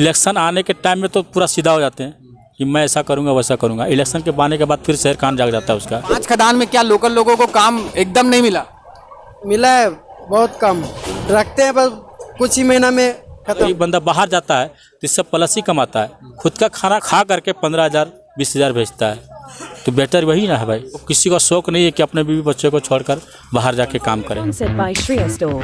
Election आने के time में तो पूरा सीधा हो जाते हैं कि मैं ऐसा करूंगा वैसा करूंगा। इलेक्शन के आने के बाद फिर शहर कान जाग जाता है उसका। 5 खदान में क्या लोकल लोगों को काम एकदम नहीं मिला? मिला है, बहुत कम रखते हैं, बस कुछ ही महीना में खत्म। एक बंदा बाहर जाता है तो इससे प्लस ही कमाता है, खुद का खाना खा करके 15,000 20,000 भेजता है, तो बेटर वही ना है भाई। किसी का शौक नहीं है कि अपने बीवी बच्चे को छोड़कर बाहर जाके काम करें। Sponsored by Shreya Store.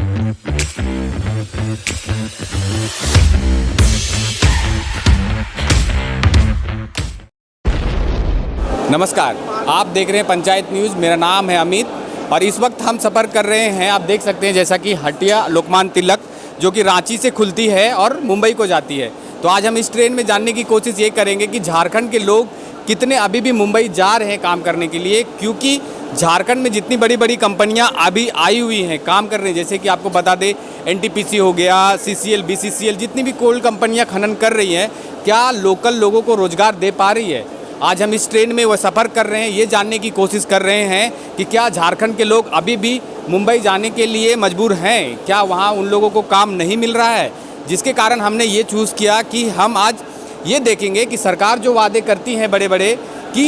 नमस्कार, आप देख रहे हैं पंचायत न्यूज़। मेरा नाम है अमित और इस वक्त हम सफ़र कर रहे हैं, आप देख सकते हैं, जैसा कि हटिया लोकमान्य तिलक जो कि रांची से खुलती है और मुंबई को जाती है। तो आज हम इस ट्रेन में जानने की कोशिश ये करेंगे कि झारखंड के लोग कितने अभी भी मुंबई जा रहे हैं काम करने के लिए, क्योंकि झारखंड में जितनी बड़ी बड़ी कंपनियां अभी आई हुई हैं काम कर रही हैं, जैसे कि आपको बता दें एनटीपीसी हो गया, सीसीएल, बीसीसीएल, जितनी भी कोल कंपनियां खनन कर रही हैं, क्या लोकल लोगों को रोज़गार दे पा रही है? आज हम इस ट्रेन में वह सफ़र कर रहे हैं, ये जानने की कोशिश कर रहे हैं कि क्या झारखंड के लोग अभी भी मुंबई जाने के लिए मजबूर हैं, क्या वहाँ उन लोगों को काम नहीं मिल रहा है, जिसके कारण हमने ये चूज़ किया कि हम आज ये देखेंगे कि सरकार जो वादे करती है बड़े बड़े कि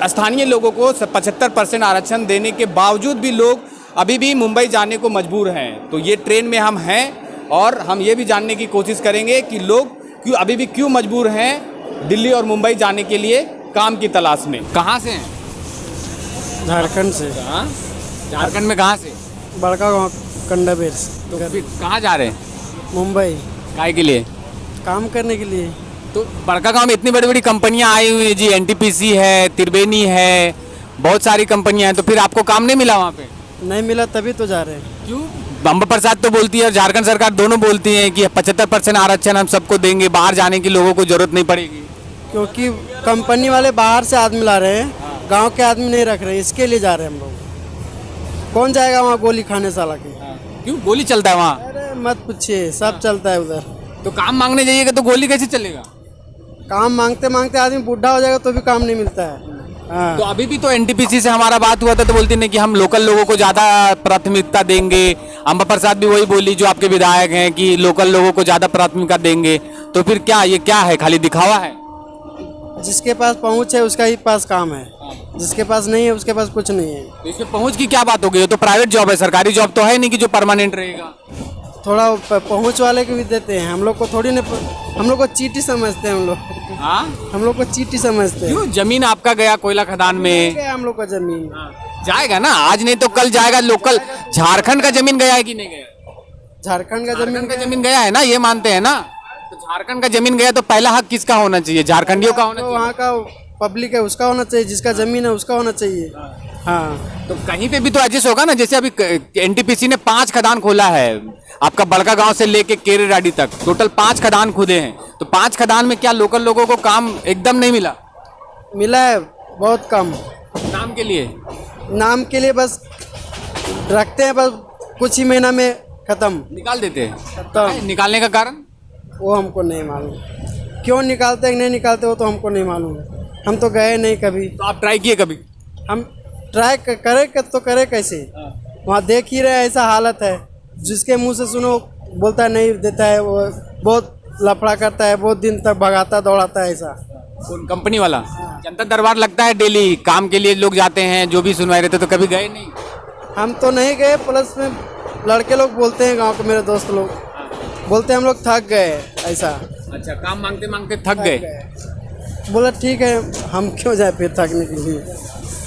स्थानीय लोगों को 75% आरक्षण देने के बावजूद भी लोग अभी भी मुंबई जाने को मजबूर हैं। तो ये ट्रेन में हम हैं और हम ये भी जानने की कोशिश करेंगे कि लोग अभी भी क्यों मजबूर हैं दिल्ली और मुंबई जाने के लिए काम की तलाश में। कहाँ से हैं? झारखंड से। हाँ, झारखंड में कहाँ से? बड़का गाँव कंडाबेर से। तो फिर कहाँ जा रहे हैं? मुंबई काय के लिए? काम करने के लिए। तो बड़का गांव में इतनी बड़ी बड़ी कंपनियां आई हुई है जी, एनटीपीसी है, त्रिवेणी है, बहुत सारी कंपनियां हैं, तो फिर आपको काम नहीं मिला वहाँ पे? नहीं मिला तभी तो जा रहे हैं। क्यों? बम्बर प्रसाद तो बोलती है और झारखंड सरकार दोनों बोलती हैं कि 75% आरक्षण हम सबको देंगे, बाहर जाने की लोगों को जरूरत नहीं पड़ेगी। क्योंकि कंपनी वाले बाहर से आदमी ला रहे हैं, गांव के आदमी नहीं रख रहे, इसके लिए जा रहे हैं हम लोग। कौन जाएगा वहाँ गोली खाने साला के? क्यों गोली चलता है वहाँ? अरे मत पूछिए, सब चलता है उधर। तो काम मांगने जाइएगा तो गोली कैसे चलेगा? काम मांगते मांगते आदमी बूढ़ा हो जाएगा तो भी काम नहीं मिलता है। हाँ। तो अभी भी तो एनटीपीसी से हमारा बात हुआ था तो बोलती नहीं कि हम लोकल लोगों को ज़्यादा प्राथमिकता देंगे। अम्बा प्रसाद भी वही बोली जो आपके विधायक हैं कि लोकल लोगों को ज़्यादा प्राथमिकता देंगे। तो फिर क्या ये क्या है, खाली दिखावा है? जिसके पास पहुँच है उसका ही पास काम है, जिसके पास नहीं है उसके पास कुछ नहीं है। तो इसमें पहुँच की क्या बात हो गई? तो प्राइवेट जॉब है, सरकारी जॉब तो है नहीं कि जो परमानेंट रहेगा। थोड़ा पहुँच वाले को भी देते हैं, हम लोग को थोड़ी न, हम लोग को चीटी समझते हैं हम लोग। हाँ, हम लोग को चीटी समझते हैं। क्यों? जमीन आपका गया कोयला खदान में, क्या हम लोग का जमीन जाएगा ना, आज नहीं तो कल जाएगा। लोकल झारखंड का जमीन गया है कि नहीं गया? झारखंड का जमीन गया है ना, ये मानते हैं ना। तो झारखंड का जमीन गया तो पहला हक किसका होना चाहिए? झारखंडियों का होना चाहिए। वहाँ का पब्लिक है उसका होना चाहिए, जिसका जमीन है उसका होना चाहिए। हाँ, तो कहीं पे भी तो एडजस्ट होगा ना। जैसे अभी एनटीपीसी ने 5 खदान खोला है, आपका बड़का गांव से लेके केरेडाडी तक टोटल 5 खदान खुदे हैं। तो 5 खदान में क्या लोकल लोगों को काम एकदम नहीं मिला? मिला है, बहुत कम। नाम के लिए? नाम के लिए बस रखते हैं, बस कुछ ही महीना में खत्म निकाल देते हैं। खत्म। निकालने का कारण? वो हमको नहीं मालूम, क्यों निकालते हैं नहीं निकालते वो तो हमको नहीं मालूम। हम तो गए नहीं कभी। तो आप ट्राई किए कभी? हम ट्राई करें तो करें कैसे? वहाँ देख ही रहे ऐसा हालत है, जिसके मुंह से सुनो बोलता है नहीं देता है, वो बहुत लफड़ा करता है, बहुत दिन तक भगाता दौड़ाता है ऐसा। कौन कंपनी वाला? जनता दरबार लगता है डेली, काम के लिए लोग जाते हैं, जो भी सुनवाई रहते, तो कभी गए नहीं? हम तो नहीं गए, प्लस में लड़के लोग बोलते हैं, गांव के मेरे दोस्त लोग बोलते हैं हम लोग थक गए ऐसा। अच्छा, काम मांगते मांगते थक गए। बोला ठीक है, हम क्यों जाए फिर थकने के लिए,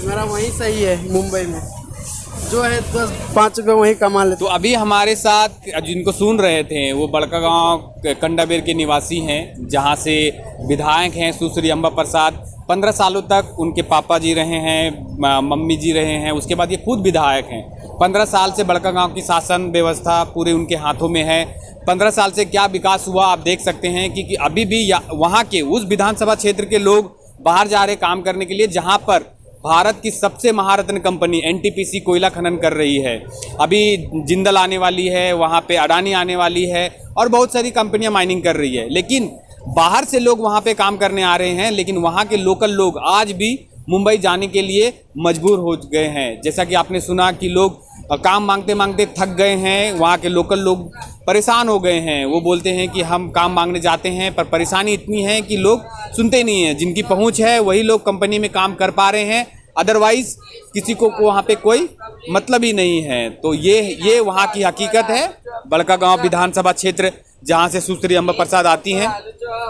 मेरा वहीं सही है। मुंबई में जो है 10-5 रुपये वहीं कमा लेते। तो अभी हमारे साथ जिनको सुन रहे थे वो बड़का गांव कंडाबेर के निवासी हैं, जहां से विधायक हैं सुश्री अम्बा प्रसाद। 15 सालों तक उनके पापा जी रहे हैं, मम्मी जी रहे हैं, उसके बाद ये खुद विधायक हैं। 15 साल से बड़का गांव की शासन व्यवस्था पूरे उनके हाथों में है। 15 साल से क्या विकास हुआ आप देख सकते हैं कि अभी भी वहाँ के उस विधानसभा क्षेत्र के लोग बाहर जा रहे काम करने के लिए, जहाँ पर भारत की सबसे महारत्न कंपनी एनटीपीसी कोयला खनन कर रही है। अभी जिंदल आने वाली है, वहाँ पे अडानी आने वाली है और बहुत सारी कंपनियां माइनिंग कर रही है। लेकिन बाहर से लोग वहाँ पे काम करने आ रहे हैं, लेकिन वहाँ के लोकल लोग आज भी मुंबई जाने के लिए मजबूर हो गए हैं। जैसा कि आपने सुना कि लोग काम मांगते मांगते थक गए हैं, वहाँ के लोकल लोग परेशान हो गए हैं। वो बोलते हैं कि हम काम मांगने जाते हैं पर परेशानी इतनी है कि लोग सुनते नहीं हैं। जिनकी पहुंच है वही लोग कंपनी में काम कर पा रहे हैं, अदरवाइज किसी को वहाँ पे कोई मतलब ही नहीं है। तो ये वहाँ की हकीकत है। बड़कागांव विधानसभा क्षेत्र जहाँ से सुश्री अम्बा प्रसाद आती हैं,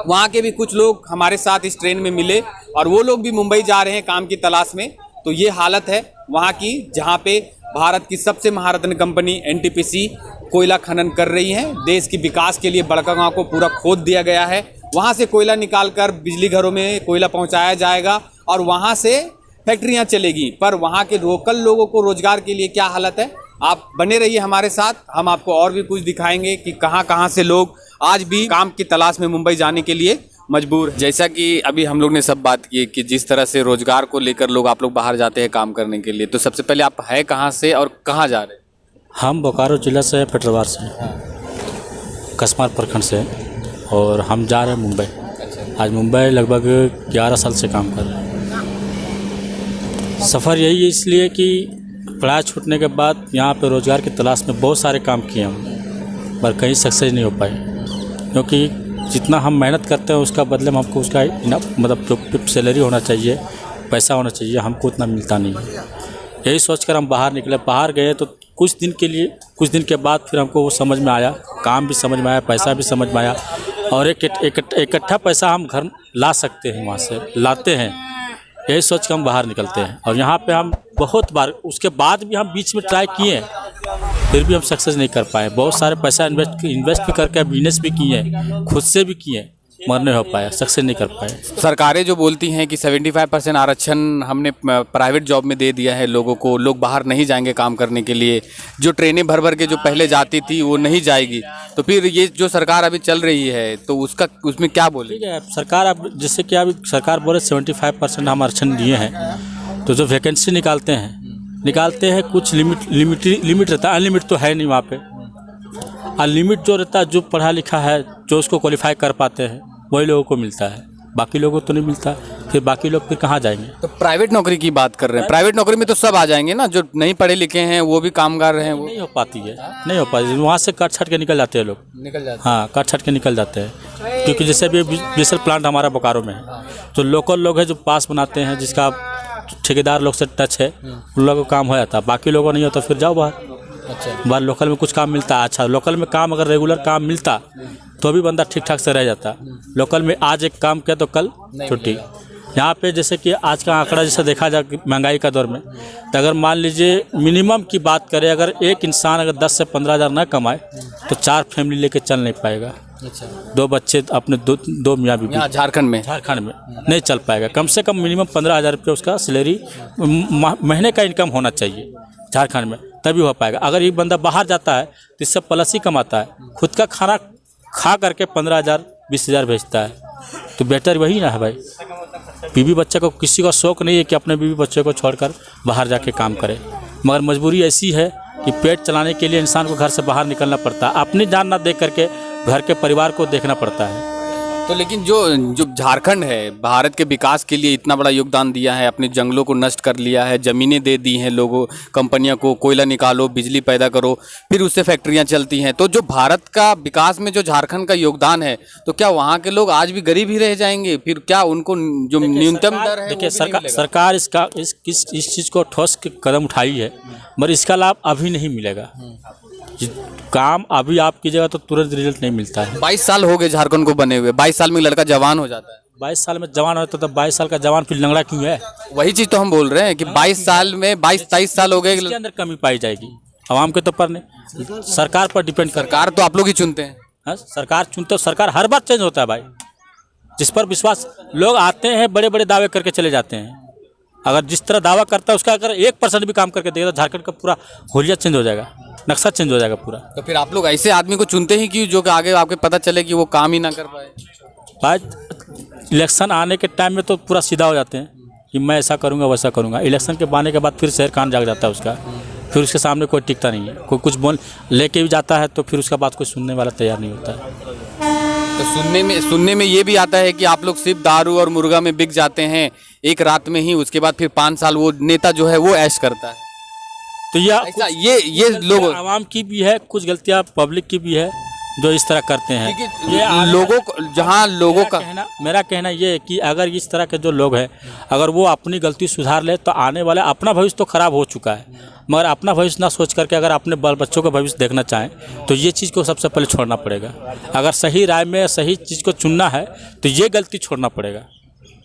वहाँ के भी कुछ लोग हमारे साथ इस ट्रेन में मिले और वो लोग भी मुंबई जा रहे हैं काम की तलाश में। तो ये हालत है वहाँ की, जहाँ पे भारत की सबसे महारत्न कंपनी एनटीपीसी कोयला खनन कर रही है। देश के विकास के लिए बड़कागांव को पूरा खोद दिया गया है। वहाँ से कोयला निकालकर बिजली घरों में कोयला पहुँचाया जाएगा और वहाँ से फैक्ट्रियाँ चलेगी। पर वहाँ के लोकल लोगों को रोजगार के लिए क्या हालत है, आप बने रहिए हमारे साथ। हम आपको और भी कुछ दिखाएंगे कि कहाँ कहाँ से लोग आज भी काम की तलाश में मुंबई जाने के लिए मजबूर है। जैसा कि अभी हम लोग ने सब बात की कि जिस तरह से रोजगार को लेकर आप लोग बाहर जाते हैं काम करने के लिए, तो सबसे पहले आप है कहाँ से और कहाँ जा रहे हैं? हम बोकारो जिला से, पेट्रोवार से, कसमार प्रखंड से, और हम जा रहे हैं मुंबई। आज मुंबई लगभग 11 साल से काम कर रहे हैं। सफ़र यही है इसलिए कि पढ़ाई छूटने के बाद यहाँ पे रोज़गार की तलाश में बहुत सारे काम किए हम, पर कहीं सक्सेस नहीं हो पाए, क्योंकि जितना हम मेहनत करते हैं उसका बदले में हमको उसका मतलब जो सैलरी होना चाहिए, पैसा होना चाहिए, हमको उतना मिलता नहीं है। यही सोचकर हम बाहर निकले। बाहर गए तो कुछ दिन के बाद फिर हमको वो समझ में आया, काम भी समझ में आया, पैसा भी समझ में आया, और इकट्ठा पैसा हम घर ला सकते हैं, वहाँ से लाते हैं। यही सोच कर हम बाहर निकलते हैं। और यहाँ पे हम बहुत बार, उसके बाद भी हम बीच में ट्राई किए, फिर भी हम सक्सेस नहीं कर पाए। बहुत सारे पैसा इन्वेस्ट भी करके बिजनेस भी किए, खुद से भी किए, मगर नहीं हो पाया, सक्सेस नहीं कर पाए। सरकारें जो बोलती हैं कि 75% आरक्षण हमने प्राइवेट जॉब में दे दिया है लोगों को, लोग बाहर नहीं जाएंगे काम करने के लिए, जो ट्रेनें भर के जो पहले जाती थी वो नहीं जाएगी, तो फिर ये जो सरकार अभी चल रही है तो उसमें क्या बोले? ठीक है, सरकार अब जैसे कि अभी सरकार बोले 75% हम आरक्षण दिए हैं, तो जो वैकेंसी निकालते हैं कुछ लिमिट रहता है, अनलिमिट तो है नहीं वहाँ पे। अनलिमिट जो रहता है, जो पढ़ा लिखा है, जो उसको क्वालिफाई कर पाते हैं, वही लोगों को मिलता है, बाकी लोगों को तो नहीं मिलता। फिर बाकी लोग फिर कहाँ जाएंगे? तो प्राइवेट नौकरी की बात कर रहे हैं, प्राइवेट नौकरी में तो सब आ जाएंगे ना, जो नहीं पढ़े लिखे हैं वो भी कामगार हैं, वो नहीं हो पाती है, नहीं हो पाती। वहाँ से कट छट के निकल जाते हैं लोग, हाँ, कट छट के निकल जाते हैं। क्योंकि जैसे अभी डीजल प्लांट हमारा बोकारो में है, तो लोकल लोग हैं जो पास बनाते हैं, जिसका ठेकेदार लोग से टच है, उन लोगों को काम हो जाता है, बाकी लोगों को नहीं होता, फिर जाओ बाहर। अच्छा, बाहर लोकल में कुछ काम मिलता है। अच्छा, लोकल में काम अगर रेगुलर काम मिलता तो भी बंदा ठीक ठाक से रह जाता। लोकल में आज एक काम किया तो कल छुट्टी। यहाँ पे जैसे कि आज का आंकड़ा जैसे देखा जाए महंगाई का दौर में, तो अगर मान लीजिए मिनिमम की बात करें, अगर एक इंसान अगर 10 से 15 हज़ार न कमाए तो 4 फैमिली लेके चल नहीं पाएगा। अच्छा, 2 बच्चे अपने दो मियाँ बीवी, झारखंड में नहीं चल पाएगा। कम से कम मिनिमम 15,000 रुपये उसका सैलरी महीने का इनकम होना चाहिए झारखंड में, तभी हो पाएगा। अगर एक बंदा बाहर जाता है तो इससे प्लस ही कमाता है, खुद का खाना खा करके 15,000 20,000 भेजता है, तो बेटर वही ना है भाई। बीवी बच्चे को, किसी का शौक़ नहीं है कि अपने बीवी बच्चे को छोड़कर बाहर जाके काम करे, मगर मजबूरी ऐसी है कि पेट चलाने के लिए इंसान को घर से बाहर निकलना पड़ता है, अपनी जान ना देख करके घर के परिवार को देखना पड़ता है। तो लेकिन जो झारखंड है, भारत के विकास के लिए इतना बड़ा योगदान दिया है, अपने जंगलों को नष्ट कर लिया है, ज़मीनें दे दी हैं लोगों, कंपनियों को, कोयला निकालो, बिजली पैदा करो, फिर उससे फैक्ट्रियां चलती हैं। तो जो भारत का विकास में जो झारखंड का योगदान है, तो क्या वहाँ के लोग आज भी गरीब ही रह जाएंगे? फिर क्या उनको जो न्यूनतम दर है? देखिए, सरकार इस चीज़ को ठोस कदम उठाई है, मगर इसका लाभ अभी नहीं मिलेगा। काम अभी आप कीजिएगा तो तुरंत रिजल्ट नहीं मिलता है। 22 साल हो गए झारखंड को बने हुए, 22 साल में लड़का जवान हो जाता है। 22 साल में जवान होता तो 22 साल का जवान फिर लंगड़ा क्यों है? वही चीज़ तो हम बोल रहे हैं कि 22 साल में 22-23 साल हो गए, इसके अंदर कमी पाई जाएगी। आवाम के तो पर नहीं, सरकार पर डिपेंड। सरकार तो आप लोग ही चुनते हैं। हाँ, सरकार चुनते, सरकार हर बार चेंज होता है भाई। जिस पर विश्वास, लोग आते हैं बड़े बड़े दावे करके चले जाते हैं। अगर जिस तरह दावा करता है उसका अगर 1% भी काम करके देगा तो झारखंड का पूरा होलिया चेंज हो जाएगा, नक्शा चेंज हो जाएगा पूरा। तो फिर आप लोग ऐसे आदमी को चुनते ही क्यों जो कि आगे आपके पता चले कि वो काम ही ना कर पाए? भाई इलेक्शन आने के टाइम में तो पूरा सीधा हो जाते हैं कि मैं ऐसा करूँगा वैसा करूँगा। इलेक्शन के आने के बाद फिर शहर कान जाग जाता है उसका, फिर उसके सामने कोई टिकता नहीं है। कोई कुछ बोल लेके भी जाता है तो फिर उसका बात कोई सुनने वाला तैयार नहीं होता है। तो सुनने में ये भी आता है कि आप लोग सिर्फ दारू और मुर्गा में बिक जाते हैं एक रात में ही, उसके बाद फिर 5 साल वो नेता जो है वो ऐश करता है। तो ये लोग, आवाम की भी है, कुछ गलतियाँ पब्लिक की भी है, जो इस तरह करते हैं। ये लोगों को, जहाँ लोगों का मेरा कहना ये है कि अगर इस तरह के जो लोग हैं अगर वो अपनी गलती सुधार ले तो आने वाला अपना भविष्य तो खराब हो चुका है, मगर अपना भविष्य ना सोच करके अगर अपने बाल बच्चों का भविष्य देखना चाहें तो ये चीज़ को सबसे पहले छोड़ना पड़ेगा। अगर सही राय में सही चीज़ को चुनना है तो ये गलती छोड़ना पड़ेगा,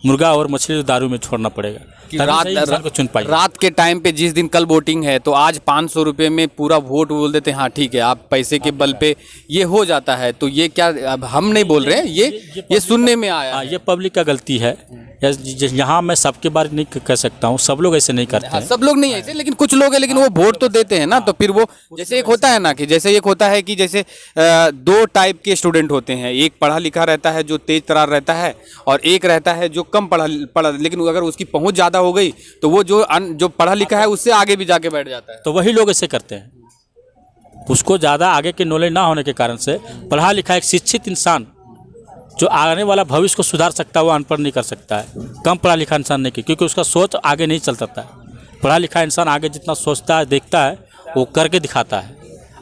मुर्गा और मछली दारू में छोड़ना पड़ेगा कि तभी सही इंसान को चुन पाइए। रात के टाइम पे जिस दिन कल वोटिंग है तो आज 500 रुपये में पूरा वोट बोल देते हैं, हाँ ठीक है, आप पैसे के बल पे ये हो जाता है। तो ये क्या, अब हम नहीं बोल रहे हैं, ये सुनने में आया हाँ, है। ये पब्लिक का गलती है। यहाँ मैं सबके बारे में नहीं कह सकता हूँ, सब लोग ऐसे नहीं करते हाँ, हैं। सब लोग नहीं ऐसे, लेकिन कुछ लोग हैं, लेकिन वो वोट तो देते हैं ना। तो फिर वो जैसे एक होता है ना कि जैसे एक होता है कि जैसे 2 टाइप के स्टूडेंट होते हैं, एक पढ़ा लिखा रहता है जो तेज तर्रार रहता है, और एक रहता है जो कम पढ़ा लेकिन अगर उसकी पहुंच ज़्यादा हो गई तो वो जो पढ़ा लिखा है उससे आगे भी जाके बैठ जाता है। तो वही लोग ऐसे करते हैं, उसको ज़्यादा आगे के नॉलेज ना होने के कारण से पढ़ा लिखा एक शिक्षित इंसान जो आने वाला भविष्य को सुधार सकता है वो अनपढ़ नहीं कर सकता है, कम पढ़ा लिखा इंसान नहीं, क्योंकि उसका सोच आगे नहीं चल सकता है। पढ़ा लिखा इंसान आगे जितना सोचता है देखता है वो करके दिखाता है,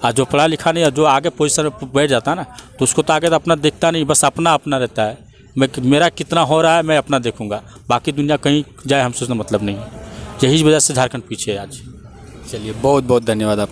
और जो पढ़ा लिखा नहीं है जो आगे पोजीशन में बैठ जाता है ना तो उसको तो आगे तो अपना देखता नहीं, बस अपना रहता है। मेरा कितना हो रहा है मैं अपना देखूंगा, बाकी दुनिया कहीं जाए हम सोचना मतलब नहीं है। यही वजह से झारखंड पीछे है आज। चलिए, बहुत बहुत धन्यवाद आप।